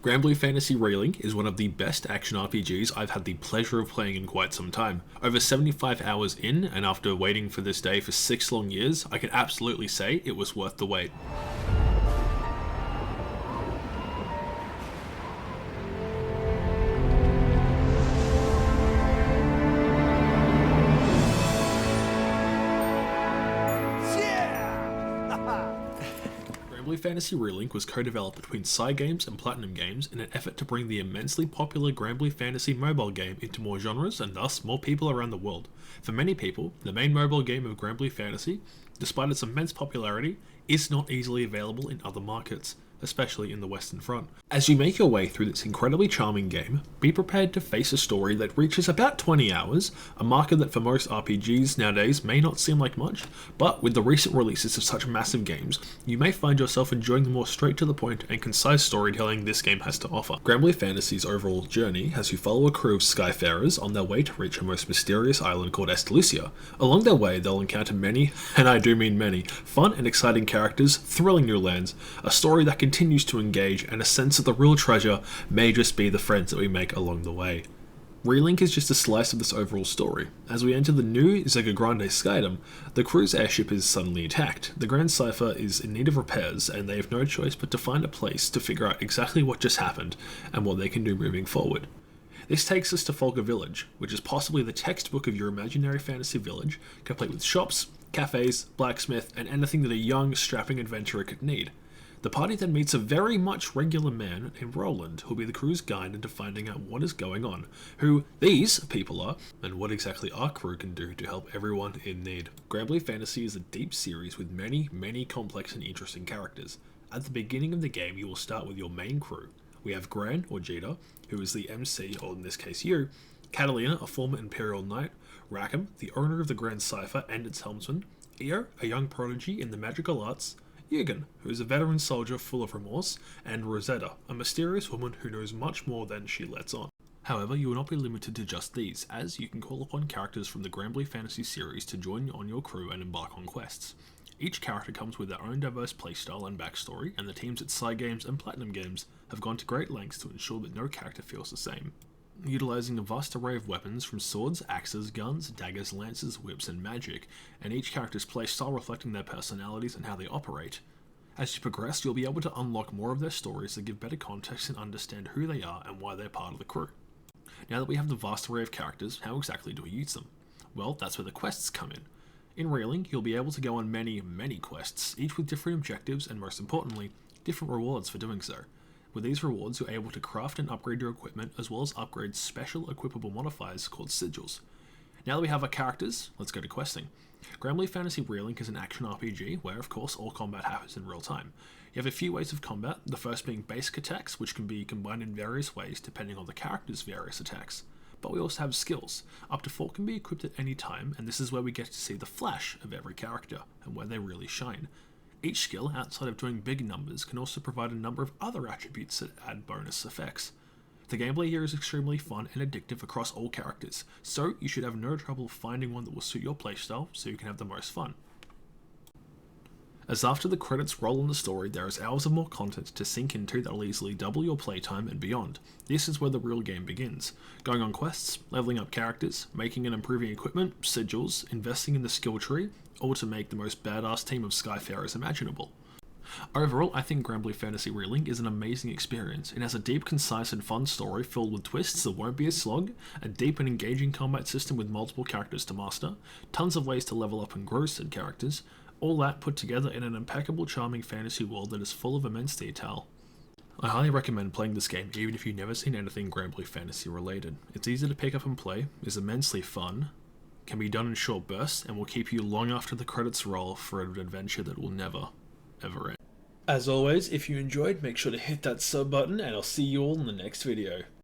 Granblue Fantasy Relink is one of the best action RPGs I've had the pleasure of playing in quite some time. Over 75 hours in, and after waiting for this day for 6 long years, I can absolutely say it was worth the wait. Granblue Fantasy Relink was co-developed between Cygames and Platinum Games in an effort to bring the immensely popular Granblue Fantasy mobile game into more genres and thus more people around the world. For many people, the main mobile game of Granblue Fantasy, despite its immense popularity, is not easily available in other markets, especially in the Western Front. As you make your way through this incredibly charming game, be prepared to face a story that reaches about 20 hours, a marker that for most RPGs nowadays may not seem like much, but with the recent releases of such massive games, you may find yourself enjoying the more straight to the point and concise storytelling this game has to offer. Granblue Fantasy's overall journey has you follow a crew of Skyfarers on their way to reach a most mysterious island called Lucia. Along their way, they'll encounter many, and I do mean many, fun and exciting characters, thrilling new lands, a story that continues to engage, and a sense that the real treasure may just be the friends that we make along the way. Relink is just a slice of this overall story. As we enter the new Zega Grande Skydom, the crew's airship is suddenly attacked. The Grand Cipher is in need of repairs, and they have no choice but to find a place to figure out exactly what just happened and what they can do moving forward. This takes us to Folger Village, which is possibly the textbook of your imaginary fantasy village, complete with shops, cafes, blacksmith, and anything that a young, strapping adventurer could need. The party then meets a very much regular man named Roland, who'll be the crew's guide into finding out what is going on, who these people are, and what exactly our crew can do to help everyone in need. Granblue Fantasy is a deep series with many complex and interesting characters. At the beginning of the game, you will start with your main crew. We have Gran, or Jita, who is the MC, or in this case you, Catalina, a former Imperial Knight, Rackham, the owner of the Grand Cipher and its helmsman, Io, a young prodigy in the magical arts, Jürgen, who is a veteran soldier full of remorse, and Rosetta, a mysterious woman who knows much more than she lets on. However, you will not be limited to just these, as you can call upon characters from the Granblue Fantasy series to join on your crew and embark on quests. Each character comes with their own diverse playstyle and backstory, and the teams at Cygames and Platinum Games have gone to great lengths to ensure that no character feels the same. Utilising a vast array of weapons from swords, axes, guns, daggers, lances, whips, and magic, and each character's playstyle reflecting their personalities and how they operate. As you progress, you'll be able to unlock more of their stories that give better context and understand who they are and why they're part of the crew. Now that we have the vast array of characters, how exactly do we use them? Well, that's where the quests come in. In Relink, you'll be able to go on many quests, each with different objectives and, most importantly, different rewards for doing so. With these rewards, you're able to craft and upgrade your equipment, as well as upgrade special equipable modifiers called sigils. Now that we have our characters, let's go to questing. Granblue Fantasy Relink is an action RPG where, of course, all combat happens in real time. You have a few ways of combat, the first being basic attacks, which can be combined in various ways depending on the character's various attacks. But we also have skills. Up to 4 can be equipped at any time, and this is where we get to see the flash of every character, and where they really shine. Each skill, outside of doing big numbers, can also provide a number of other attributes that add bonus effects. The gameplay here is extremely fun and addictive across all characters, so you should have no trouble finding one that will suit your playstyle so you can have the most fun. As after the credits roll in the story, there is hours of more content to sink into that will easily double your playtime and beyond. This is where the real game begins. Going on quests, leveling up characters, making and improving equipment, sigils, investing in the skill tree, all to make the most badass team of Skyfarers imaginable. Overall, I think Granblue Fantasy Relink is an amazing experience. It has a deep, concise and fun story filled with twists that won't be a slog, a deep and engaging combat system with multiple characters to master, tons of ways to level up and grow said characters, all that put together in an impeccable, charming fantasy world that is full of immense detail. I highly recommend playing this game even if you've never seen anything Granblue Fantasy related. It's easy to pick up and play, is immensely fun, can be done in short bursts, and will keep you long after the credits roll for an adventure that will never, ever end. As always, if you enjoyed, make sure to hit that sub button, and I'll see you all in the next video.